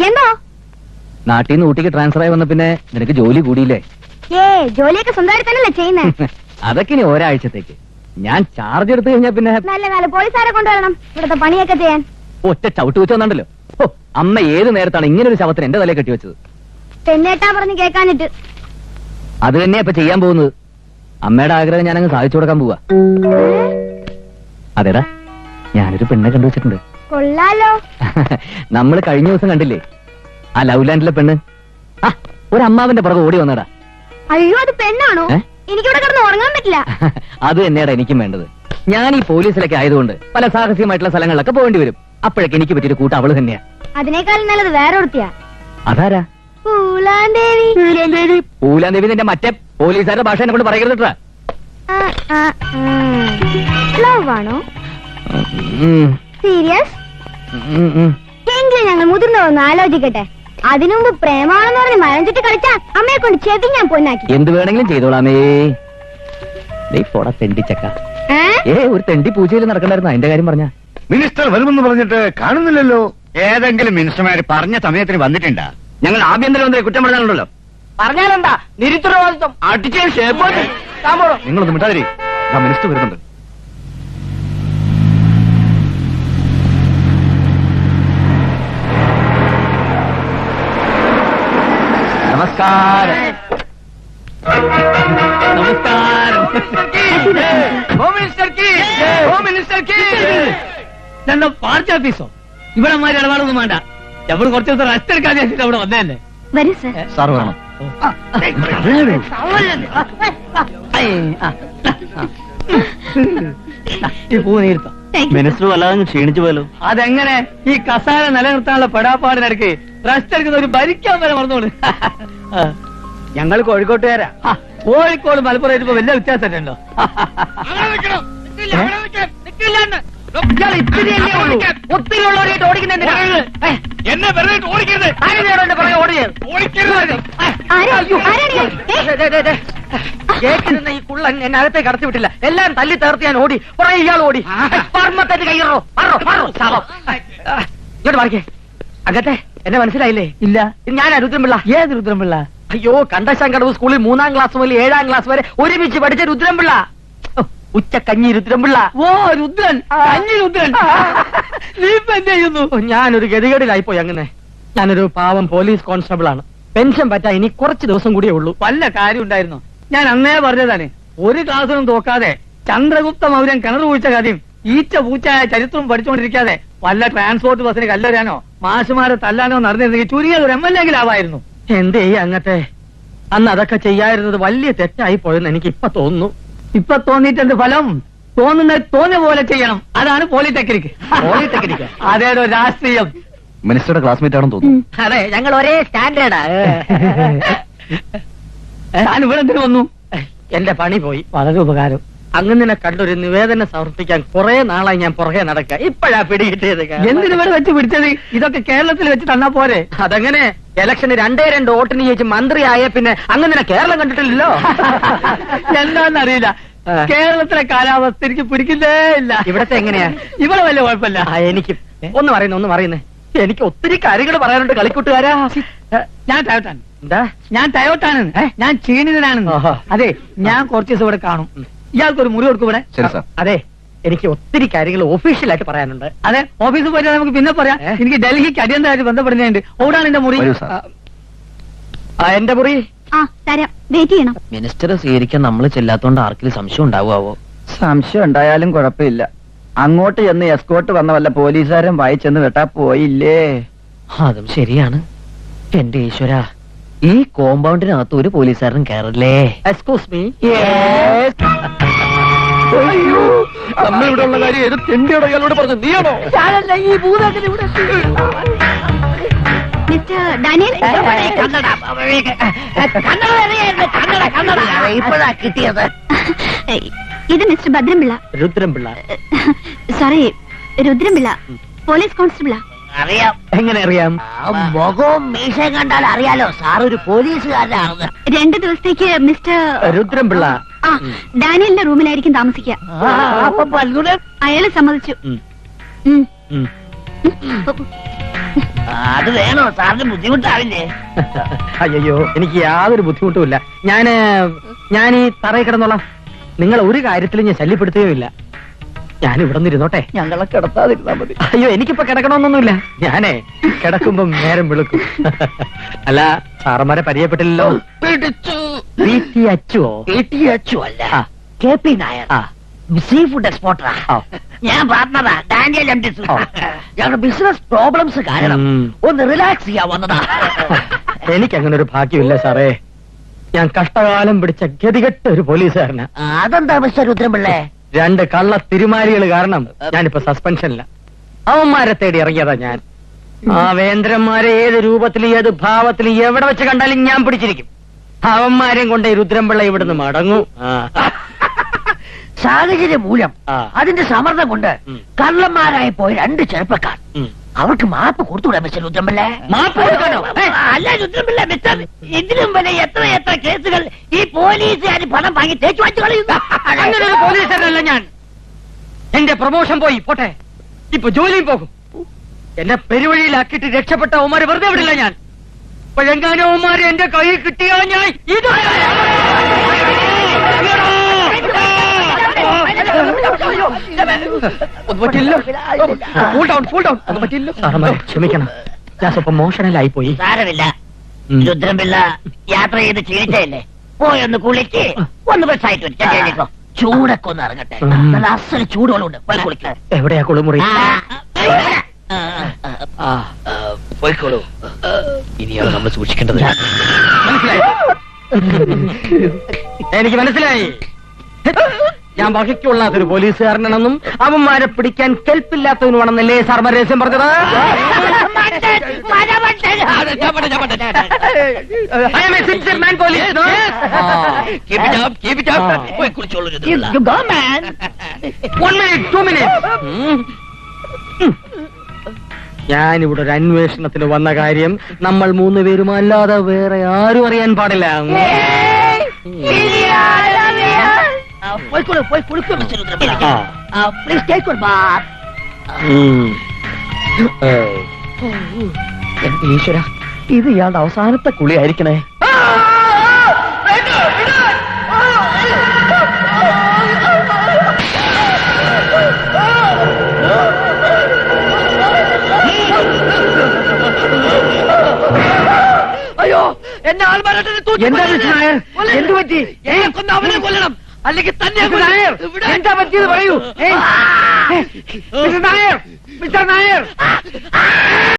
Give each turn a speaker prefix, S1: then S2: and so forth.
S1: എന്തോ
S2: നാട്ടിൽ നിന്ന് ഊട്ടിക്ക് ട്രാൻസ്ഫർ ആയി വന്ന പിന്നെ നിനക്ക് ജോലി കൂടിയില്ലേ?
S1: ജോലിയൊക്കെ സ്വന്തമായിട്ട് തന്നെയല്ലേ ചെയ്യുന്നത്?
S2: അതൊക്കെ ഇനി ഒരാഴ്ചത്തേക്ക്. ഞാൻ ചാർജ് എടുത്തു കഴിഞ്ഞാ പിന്നെ
S1: നല്ല കാലം പോലീസുകാരെ കൊണ്ടുവരണം ഇവിടുത്തെ പണിയൊക്കെ ചെയ്യാൻ.
S2: ഒറ്റ ചവിട്ട് വെച്ച് വന്നുണ്ടല്ലോ. അമ്മ ഏത് നേരത്താണ് ഇങ്ങനെ ഒരു ശവത്തിന് എന്റെ തലയെ കെട്ടിവെച്ചത്?
S1: പെണ്ണേട്ടാ പറഞ്ഞ് കേൾക്കാനിട്ട്.
S2: അത് തന്നെയാ ഇപ്പൊ ചെയ്യാൻ പോകുന്നത്. അമ്മയുടെ ആഗ്രഹം ഞാനങ്ങ് സാധിച്ചു കൊടുക്കാൻ പോവാ. അതെടാ, ഞാനൊരു പെണ്ണെ കണ്ടുവച്ചിട്ടുണ്ട്.
S1: കൊള്ളാലോ.
S2: നമ്മൾ കഴിഞ്ഞ ദിവസം കണ്ടില്ലേ ആ ലവ് ലാൻഡിലെ പെണ്ണ്? ഒരു അമ്മാവന്റെ പുറകെ ഓടി വന്നടാ.
S1: അയ്യോ, അത് പെണ്ണാണോ? എനിക്കിവിടെ കിടന്ന് ഉറങ്ങാൻ പറ്റില്ല.
S2: അത് തന്നെയാടാ എനിക്കും വേണ്ടത്. ഞാൻ ഈ പോലീസിലൊക്കെ ആയതുകൊണ്ട് പല സാഹസികമായിട്ടുള്ള സ്ഥലങ്ങളിലൊക്കെ പോകേണ്ടി വരും. അപ്പോഴൊക്കെ എനിക്ക് പറ്റിയൊരു കൂട്ടം അവള് തന്നെയാ.
S1: അതിനേക്കാളും നല്ലത് വേറെ ഒരുത്തിയാ.
S2: അതാരാ?
S1: പൂലാന്തേവി.
S2: പൂലാന്തേവി നിന്റെ മറ്റേ പോലീസുകാരുടെ ഭാഷ എന്നെ കൊണ്ട് പറയരുതട്ടാ.
S1: ലവ് ആണോ? സീരിയസ്? എങ്കിലും ഞങ്ങൾ മുതിർന്നതൊന്ന് ആലോചിക്കട്ടെ. അതിനുമുമ്പ് പ്രേമാണെന്ന് പറഞ്ഞ് മരം ചുറ്റി കളിച്ചാ അമ്മയെ കൊണ്ട് ചെവി ഞാൻ പൊന്നാക്കി.
S2: എന്ത് വേണമെങ്കിലും ചെയ്തോളാമേ. തെണ്ടിച്ചക്ക. ഒരു തെണ്ടി പൂജയിൽ നടക്കണ്ടായിരുന്നു. അതിന്റെ കാര്യം പറഞ്ഞ
S3: മിനിസ്റ്റർ വരുമെന്ന് പറഞ്ഞിട്ട് കാണുന്നില്ലല്ലോ. ഏതെങ്കിലും മിനിസ്റ്റർമാര് പറഞ്ഞ സമയത്തിന് വന്നിട്ടുണ്ടാ?
S2: ഞങ്ങൾ ആഭ്യന്തരമന്ത്രി കുറ്റം പറഞ്ഞാലുണ്ടല്ലോ.
S4: പറഞ്ഞാലെന്താ നിരുത്തരവാദിത്വം അടിച്ച ഷേപ്പ്.
S3: നിങ്ങളൊന്ന് മിണ്ടാതിരി, മിനിസ്റ്റർ വരുന്നുണ്ട്.
S2: നമസ്കാരം. നമസ്കാരം.
S4: ഞങ്ങൾ പാർട്ടി ഓഫീസോ? ഇവിടെ മാതിരി ഇടപാടൊന്നും വേണ്ട. നമ്മൾ കുറച്ച് ദിവസം റെസ്റ്റ് എടുക്കാൻ വെച്ചിട്ട് അവിടെ വന്നതന്നെ.
S1: വരൂ സർ.
S3: സാർ വേണം.
S4: ഈ പൂ നീർത്തോ?
S2: മിനിസ്റ്റർ വല്ലാതെ ക്ഷീണിച്ചു പോലോ.
S4: അതെങ്ങനെ? ഈ കസാല നിലനിർത്താനുള്ള പെടാപ്പാടിനിടയ്ക്ക് റെസ്റ്റ് എടുക്കുന്ന ഒരു ഭരിക്കാൻ വരെ മറന്നോളൂ.
S2: ഞങ്ങൾ കോഴിക്കോട്ടുകാരാ.
S4: കോഴിക്കോട് മലപ്പുറം ഇപ്പൊ വലിയ വ്യത്യാസം ഉണ്ടോ? ഒത്തിരി ഉള്ളവരായിട്ട് ഓടിക്കുന്നുണ്ട്.
S3: എന്നെ വെറുതെ ഓടിക്കരുത്.
S4: കേട്ടിരുന്ന ഈ കുള്ളൻ എന്നെ അകത്തേക്ക് കടത്തി വിട്ടില്ല. എല്ലാം തല്ലി തേർത്ത് ഞാൻ ഓടി. പുറകെ ഇയാൾ ഓടി. പർമ്മത്തേക്ക് കയ്യറോ ഇങ്ങോട്ട് മാറിക്കേ. അകത്തെ എന്നെ മനസ്സിലായില്ലേ? ഇല്ല. ഞാനാ രുദ്രൻപിള്ള. ഏത് രുദ്രൻപിള്ള? അയ്യോ, കണ്ടശങ്കടവ് സ്കൂളിൽ 3ാം ക്ലാസ് മുതൽ 7ാം ക്ലാസ് വരെ ഒരുമിച്ച് പഠിച്ച രുദ്രൻപിള്ള. ഉച്ചക്കഞ്ഞി രുദ്രൻപിള്ള. ഓ, രുദ്രൻ, കഞ്ഞി രുദ്രൻ. നീ ഇപ്പൊ എന്ത് ചെയ്യുന്നു? ഞാനൊരു ഗതികേടിലായിപ്പോയി. അങ്ങനെ ഞാനൊരു പാവം പോലീസ് കോൺസ്റ്റബിൾ ആണ്. പെൻഷൻ പറ്റാ ഇനി കുറച്ച് ദിവസം കൂടിയേ ഉള്ളൂ. വല്ല കാര്യം ഉണ്ടായിരുന്നു? ഞാൻ അന്നേ പറഞ്ഞതാണ്, ഒരു ക്ലാസ്സിനും തോക്കാതെ ചന്ദ്രഗുപ്ത മൗര്യൻ കിണർ കുഴിച്ച കഥയും ഈച്ച പൂച്ചായ ചരിത്രവും പഠിച്ചുകൊണ്ടിരിക്കാതെ വല്ല ട്രാൻസ്പോർട്ട് ബസ്സിന് കല്ലെറിയാനോ മാഷുമാരെ തല്ലാനോ നടന്നിരുന്നെങ്കിൽ ചുരുങ്ങിയത് ഒരു MLA ആവായിരുന്നു. എന്തേ അങ്ങത്തെ അന്ന് അതൊക്കെ ചെയ്യാതിരുന്നത് വലിയ തെറ്റായി പോയെന്ന് എനിക്ക് ഇപ്പൊ തോന്നുന്നു. ഇപ്പൊ തോന്നിയിട്ട് എന്ത് ഫലം? തോന്നുന്നത് തോന്നിയ പോലെ ചെയ്യണം. അതാണ് പോളിടെക്നിക്. പോളിടെക്നിക് അതേതോ രാഷ്ട്രീയം.
S3: മിനിസ്റ്ററുടെ ക്ലാസ്മേറ്റ് ആണെന്ന് തോന്നുന്നു.
S4: അതെ, ഞങ്ങൾ ഒരേ സ്റ്റാൻഡേർഡാ. ഞാൻ ഇവിടെ എന്തിനു വന്നു? എന്റെ പണി പോയി. വളരെ ഉപകാരം. അങ്ങനെ കണ്ടൊരു നിവേദനം സമർപ്പിക്കാൻ കുറെ നാളായി ഞാൻ പുറകെ നടക്കുക. ഇപ്പോഴാ പിടികിട്ടിയത്. എന്തിനു വരെ വെച്ച് പിടിച്ചത്? ഇതൊക്കെ കേരളത്തിൽ വെച്ച് തന്നാ പോരെ? അതങ്ങനെ ഇലക്ഷന് 2 വോട്ടിന് ജയിച്ച് മന്ത്രിയായ പിന്നെ അങ്ങനെ കേരളം കണ്ടിട്ടില്ലല്ലോ. എന്താന്നറിയില്ല. കേരളത്തിലെ കാലാവസ്ഥ എനിക്ക് പിടിക്കുന്നേ ഇല്ല. ഇവിടത്തെ എങ്ങനെയാ? ഇവിടെ വലിയ കുഴപ്പമില്ല. എനിക്ക് ഒന്ന് പറയുന്നേ എനിക്ക് ഒത്തിരി കാര്യങ്ങൾ പറയാനുണ്ട് കളിക്കൂട്ടുകാരാ. ഞാൻ ടയോട്ടാണ്. എന്താ? ഞാൻ ടയോട്ടാണ്. ഞാൻ ക്ഷീണിതനാണ്. അതെ, ഞാൻ കുറച്ച് ദിവസം ഇവിടെ കാണും. ഇയാൾക്കൊരു മുറി കൊടുക്കും ഇവിടെ. അതെ, എനിക്ക് ഒത്തിരി കാര്യങ്ങൾ ഒഫീഷ്യലായിട്ട് പറയാനുണ്ട്. അതെ, ഓഫീസിൽ പോയിട്ട് നമുക്ക് പിന്നെ പറയാം. എനിക്ക് ഡൽഹിക്ക് അടിയന്തരമായിട്ട് ബന്ധപ്പെടുന്നുണ്ട്. ഓടാണ് എന്റെ മുറി. എന്റെ മുറി
S1: വെയിറ്റ് ചെയ്യണം.
S2: മിനിസ്റ്റർ സ്വീകരിക്കാൻ നമ്മൾ ചെല്ലാത്തോണ്ട് ആർക്കെങ്കിലും സംശയം ഉണ്ടാവുമോ?
S5: സംശയം ഉണ്ടായാലും കുഴപ്പമില്ല. അങ്ങോട്ട് ചെന്ന് എസ്കോട്ട് വന്ന വല്ല പോലീസുകാരൻ വായിച്ചെന്ന് വെട്ടാ പോയില്ലേ?
S2: അതും ശരിയാണ്. എന്റെ ഈശ്വര, ഈ കോമ്പൗണ്ടിനകത്ത് ഒരു പോലീസുകാരനും കയറില്ലേ?
S4: Excuse me.
S2: നമ്മളിവിടെ ഉള്ള കാര്യം ഏത് തെണ്ടിയോടെ ഇയാളോട് പറഞ്ഞു? നീയാണോ?
S4: ഈ ഭൂതത്തിന് ഇവിടെ
S1: മിസ്റ്റർ ഡാനിയൽ,
S4: ഇപ്പോഴാ കിട്ടിയത്.
S1: ഇത് mister Bhadranpillai.
S4: Rudranpillai.
S1: Sorry, Rudranpillai, police കോൺസ്റ്റബിളാ.
S4: അറിയാം. എങ്ങനെ അറിയാം? മുഖവും മീശയും കണ്ടാൽ അറിയാലോ സാർ ഒരു പോലീസുകാരനാണെന്ന്.
S1: 2 ദിവസത്തേക്ക് മിസ്റ്റർ
S4: രുദ്രൻപിള്ള
S1: ആ ഡാനിയലിന്റെ റൂമിലായിരിക്കും താമസിക്കുക.
S4: അപ്പൊ പൽഗുണൻ
S1: അയാള് സമ്മതിച്ചു.
S4: അത് വേണോ? സാറിന് ബുദ്ധിമുട്ടാവില്ലേ?
S2: അയ്യോ എനിക്ക് യാതൊരു ബുദ്ധിമുട്ടുമില്ല. ഞാൻ ഈ തറയിൽ കിടന്നോളാം. നിങ്ങൾ ഒരു കാര്യത്തിലും ഞാൻ ശല്യപ്പെടുത്തുകയുമില്ല. ഞാൻ ഇവിടെ നിന്ന് ഇരുന്നോട്ടെ.
S5: ഞങ്ങളെ കിടത്താതിരുന്നാ മതി.
S2: അയ്യോ എനിക്കിപ്പോ കിടക്കണമെന്നൊന്നുമില്ല. ഞാനേ കിടക്കുമ്പം നേരം വെളുക്കും. അല്ല സാറന്മാരെ പരിചയപ്പെട്ടില്ലല്ലോ. അച്ചുവോ?
S4: അല്ല KP നായർ, സീ ഫുഡ് എക്സ്പോർട്ടറാ. ഞാൻ പാർട്ണറാ ഡാനിയൽ എം. ടി. ഞങ്ങളുടെ ബിസിനസ് പ്രോബ്ലംസ് കാരണം ഒന്ന് റിലാക്സ് ചെയ്യാൻ വന്നതാ.
S2: എനിക്കങ്ങനെ ഒരു ഭാഗ്യമില്ല സാറേ. ഞാൻ കഷ്ടകാലം പിടിച്ച ഗതികെട്ട ഒരു പോലീസുകാരനാ.
S4: അതെന്താ മിസ്റ്റർ രുദ്രപിള്ളേ?
S2: 2 കള്ള തിരുമാലികൾ കാരണം ഞാനിപ്പോ സസ്പെൻഷനില്ല. അവന്മാരെ തേടി ഇറങ്ങിയതാ ഞാൻ. ആ വേന്ദ്രന്മാരെ ഏത് രൂപത്തിൽ ഏത് ഭാവത്തിൽ എവിടെ വെച്ച് കണ്ടാലും ഞാൻ പിടിച്ചിരിക്കും. അവന്മാരെയും കൊണ്ട് രുദ്രൻപിള്ള ഇവിടുന്ന് മടങ്ങൂ.
S4: സാഹചര്യം മൂലം അതിന്റെ സമ്മർദ്ദം കൊണ്ട് കള്ളന്മാരായി പോയ 2 ചെറുപ്പക്കാർ. അവർക്ക് മാപ്പ് കൊടുത്തുകൂടാ മിസ്റ്റർ രുദ്രൻപിള്ളേ?
S2: മാപ്പ് കൊടുക്കണോ?
S4: അല്ല രുദ്രൻപിള്ള മിസ്റ്റർ, ഇതിലും വലിയ എത്ര കേസുകൾ ഈ പോലീസുകാർ പണം വാങ്ങി തേച്ചു വാച്ചു കളയുന്നു.
S2: അങ്ങനെ ഒരു പോലീസുകാരനല്ല ഞാൻ. എന്റെ പ്രൊമോഷൻ പോയി പോട്ടെ, ഇപ്പൊ ജോലിയും പോകും. എന്നെ പെരുവഴിയിലാക്കിയിട്ട് രക്ഷപ്പെട്ട അവന്മാരെ വെറുതെ വിടില്ല ഞാൻ. ഇപ്പോഴെങ്ങാനും അവന്മാരെ എന്റെ കയ്യിൽ കിട്ടിയാ ഞാൻ ഇത് ക്ഷമിക്കണം, ഞാൻ സ്വപ്പം മോഷണലായി പോയി.
S4: സാരമില്ല രുദ്രൻപിള്ള, യാത്ര ചെയ്ത് ക്ഷീണിച്ചല്ലേ, പോയൊന്ന് കുളിക്ക്, ഒന്ന് ബസ്സായിട്ട് വരും. ചൂടൊക്കെ ഒന്ന് ഇറങ്ങട്ടെ. നല്ല അസല് ചൂടുകളുണ്ട്, പോയി കുളിക്ക.
S2: എവിടെയാ കുളിമുറി?
S4: പോയിക്കോളൂ. ഇനിയാണ് നമ്മൾ സൂക്ഷിക്കേണ്ടത്.
S2: എനിക്ക് മനസ്സിലായി. ഞാൻ വഹിക്കൊള്ളാത്തൊരു പോലീസുകാരനാണെന്നും അവന്മാരെ പിടിക്കാൻ കെൽപ്പില്ലാത്തവനുമാണെന്നല്ലേ സാർമാർ രഹസ്യം പറഞ്ഞത്? ഞാനിവിടെ ഒരു അന്വേഷണത്തിന് വന്ന കാര്യം നമ്മൾ 3 പേരും അല്ലാതെ വേറെ ആരും അറിയാൻ പാടില്ല.
S4: പോയി കുളിക്കും mister Rudranpillai. Please take your bath.
S5: ഈശ്വര, ഇത് ഇയാളുടെ അവസാനത്തെ കുളി ആയിരിക്കണേ.
S4: അയ്യോ, എന്നെ ആൾമാരായിട്ട്
S2: എന്താ മിസ്റ്റർ നായർ? എന്ത് പറ്റി?
S4: അവനെ കൊല്ലണം, അല്ലെങ്കിൽ തന്നെ
S2: എന്താ പറ്റിയത് പറയൂ. Mister Nair, mister Nair,